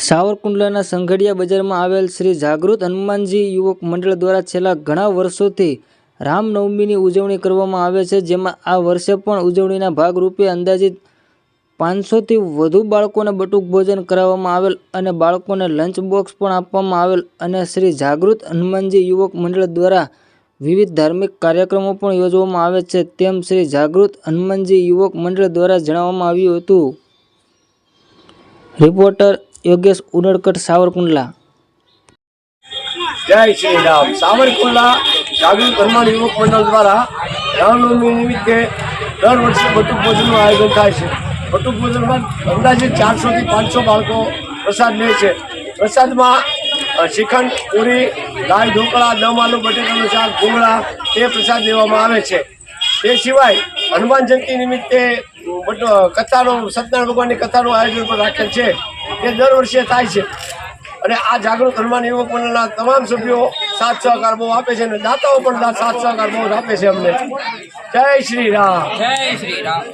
સાવરકુંડલાના સંઘડિયા બજારમાં આવેલ શ્રી જાગૃત હનુમાનજી યુવક મંડળ દ્વારા છેલ્લા ઘણા વર્ષોથી રામનવમીની ઉજવણી કરવામાં આવે છે, જેમાં આ વર્ષે પણ ઉજવણીના ભાગરૂપે અંદાજિત 500થી વધુ બાળકોને બટુક ભોજન કરાવવામાં આવેલ અને બાળકોને લંચ બોક્સ પણ આપવામાં આવેલ અને શ્રી જાગૃત હનુમાનજી યુવક મંડળ દ્વારા વિવિધ ધાર્મિક કાર્યક્રમો પણ યોજવામાં આવે છે, તેમ શ્રી જાગૃત હનુમાનજી યુવક મંડળ દ્વારા જણાવવામાં આવ્યું હતું। રિપોર્ટર યોગેશ ઉનડકટ, સાવરકુંડલા। जय श्री राम। सावरकुंडला जागृत हनुमान युवक मंडल द्वारा रामनवमी निमित्ते दर वर्षे बटुक भोजन आयोजन थाय छे। बटुक भोजन में अंदाजे 400 થી 500 बाळको प्रसाद ले छे। प्रसाद में श्रीखंड, पूरी, दाल ढोकळा, दम आलू बटेटाનું શાક, ભૂંગળા એ પ્રસાદ દેવામાં આવે છે। તે સિવાય હનુમાન જયંતિ નિમિત્તે કથાનો સત્યનારાયણ ભગવાનની કથાનું આયોજન પણ રાખેલ છે। તે દર વર્ષે થાય છે અને આ જાગૃત હનુમાન યુવક મંડળના તમામ સભ્યો સાથ સહકાર બહુ આપે છે અને દાતાઓ પણ સાથ સહકાર બહુ આપે છે અમને। જય શ્રી રામ। જય શ્રી રામ।